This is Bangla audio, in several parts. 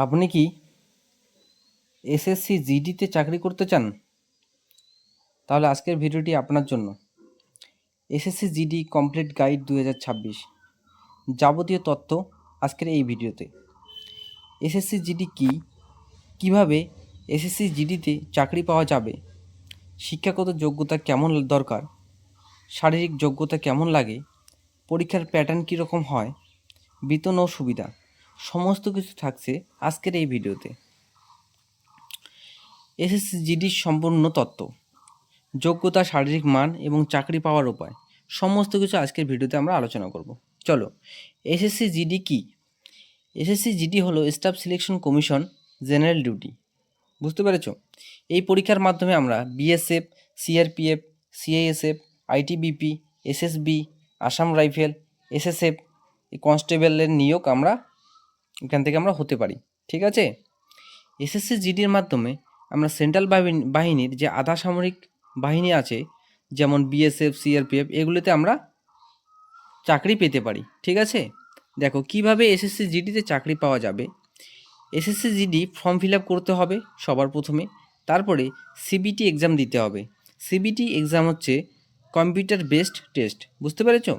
আপনি কি এসএসসি জিডিতে চাকরি করতে চান? তাহলে আজকের ভিডিওটি আপনার জন্য। এসএসসি জিডি কমপ্লিট গাইড 2026 যাবতীয় তথ্য আজকের এই ভিডিওতে। এসএসসি জিডি কি, কিভাবে এসএসসি জিডিতে চাকরি পাওয়া যাবে, শিক্ষাগত যোগ্যতা কেমন দরকার, শারীরিক যোগ্যতা কেমন লাগে, পরীক্ষার প্যাটার্ন কীরকম হয়, বেতন ও সুবিধা সমস্ত কিছু থাকছে আজকের এই ভিডিওতে। এসএসসি জিডির সম্পূর্ণ তথ্য, যোগ্যতা, শারীরিক মান এবং চাকরি পাওয়ার উপায় সমস্ত কিছু আজকের ভিডিওতে আমরা আলোচনা করব। চলো, এসএসসি জিডি কি? এসএসসি জিডি হলো staff selection commission general duty. বুঝতে পেরেছো? এই পরীক্ষার মাধ্যমে আমরা BSF, CRPF, CISF, ITBP, SSB, Assam rifle, SSF, কনস্টেবলের নিয়োগ এখান থেকে আমরা হতে পারি। ঠিক আছে? এসএসসি জিডির মাধ্যমে আমরা সেন্ট্রাল বাহিনীর যে আধা সামরিক বাহিনী আছে, যেমন বিএসএফ, সিআরপিএফ, এগুলোতে আমরা চাকরি পেতে পারি। ঠিক আছে? দেখো কিভাবে এসএসসি জিডিতে চাকরি পাওয়া যাবে। SSC GD form fill up করতে হবে সবার প্রথমে, তারপরে সিবিটি এক্সাম দিতে হবে। সিবিটি এক্সাম হচ্ছে কম্পিউটার বেসড টেস্ট। বুঝতে পেরেছো?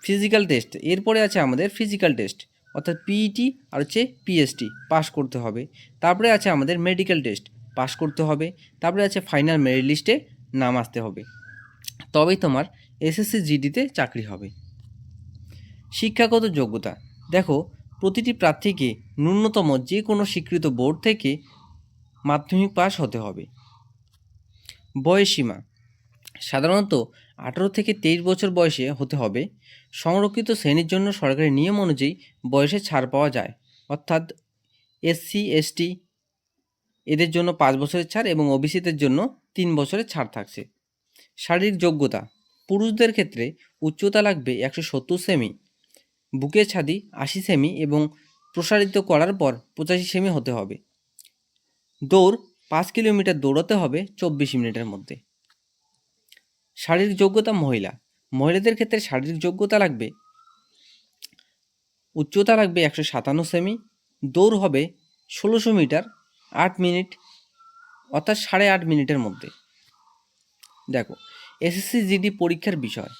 ফিজিক্যাল টেস্ট, এরপরে আছে আমাদের ফিজিক্যাল টেস্ট, অর্থাৎ পিইটি আর হচ্ছে পিএসটি পাস করতে হবে। তারপরে আছে আমাদের মেডিকেল টেস্ট পাস করতে হবে। তারপরে আছে ফাইনাল মেরিট লিস্টে নাম আসতে হবে, তবেই তোমার এসএসসি জিডিতে চাকরি হবে। শিক্ষাগত যোগ্যতা, দেখো প্রতিটি প্রার্থীকে ন্যূনতম যে কোনো স্বীকৃত বোর্ড থেকে মাধ্যমিক পাস হতে হবে। বয়সসীমা সাধারণত 18 থেকে 23 বছর বয়সে হতে হবে। সংরক্ষিত শ্রেণীর জন্য সরকারি নিয়ম অনুযায়ী বয়সে ছাড় পাওয়া যায়, অর্থাৎ এসসি এসটি এদের জন্য 5 বছরের ছাড় এবং ওবিসিদের জন্য 3 বছরের ছাড় থাকছে। শারীরিক যোগ্যতা, পুরুষদের ক্ষেত্রে উচ্চতা লাগবে 170 সেমি, বুকের ছাদি 80 সেমি এবং প্রসারিত করার পর 85 সেমি হতে হবে। দৌড় 5 কিলোমিটার দৌড়াতে হবে 24 মিনিটের মধ্যে। শারীরিক যোগ্যতা, মহিলাদের ক্ষেত্রে শারীরিক যোগ্যতা লাগবে, উচ্চতা লাগবে 157 সেমি, দৌড় হবে 1600 মিটার 8 মিনিট, অর্থাৎ 8.5 মিনিটের মধ্যে। দেখো এসএসসি জিডি পরীক্ষার বিষয়।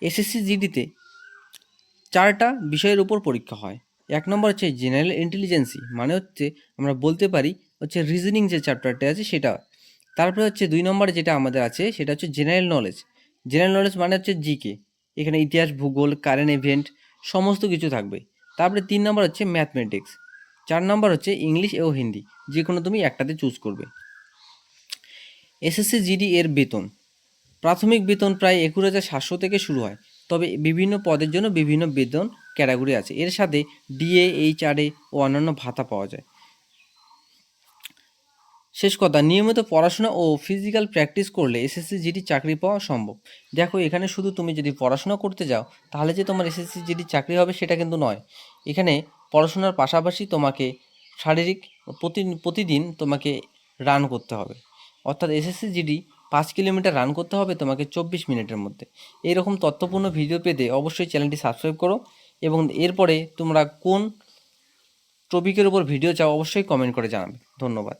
এসএসসি জিডিতে 4টা বিষয়ের উপর পরীক্ষা হয়। 1 নম্বর হচ্ছে জেনারেল ইন্টেলিজেন্সি, মানে হচ্ছে আমরা বলতে পারি হচ্ছে রিজনিং যে চ্যাপ্টারটা আছে সেটা। তারপরে হচ্ছে 2 নম্বরে যেটা আমাদের আছে সেটা হচ্ছে জেনারেল নলেজ। জেনারেল নলেজ মানে হচ্ছে জিকে, এখানে ইতিহাস, ভূগোল, কারেন্ট ইভেন্ট সমস্ত কিছু থাকবে। তারপরে 3 নম্বর হচ্ছে ম্যাথমেটিক্স, 4 নম্বর হচ্ছে ইংলিশ ও হিন্দি, যে কোনো তুমি একটাতে চুজ করবে। এসএসসি জিডি এর বেতন, প্রাথমিক বেতন প্রায় 21,700 থেকে শুরু হয়, তবে বিভিন্ন পদের জন্য বিভিন্ন বেতন ক্যাটাগরি আছে। এর সাথে ডিএ, এইচআরএ ও অন্যান্য ভাতা পাওয়া যায়। শেষ কথা, নিয়মিত পড়াশোনা ও ফিজিক্যাল প্র্যাকটিস করলে এসএসসি জিডি চাকরি পাওয়া সম্ভব। দেখো এখানে শুধু তুমি যদি পড়াশোনা করতে যাও তাহলে যে তোমার এসএসসি জিডি চাকরি হবে সেটা কিন্তু নয়। এখানে পড়াশোনার পাশাপাশি তোমাকে শারীরিক প্রতিদিন তোমাকে রান করতে হবে, অর্থাৎ এসএসসি জিডি 5 কিলোমিটার রান করতে হবে তোমাকে 24 মিনিটের মধ্যে। এইরকম তথ্যপূর্ণ ভিডিও পেতে অবশ্যই চ্যানেলটি সাবস্ক্রাইব করো, এবং এরপরে তোমরা কোন টপিকের উপর ভিডিও চাও অবশ্যই কমেন্ট করে জানাবে। ধন্যবাদ।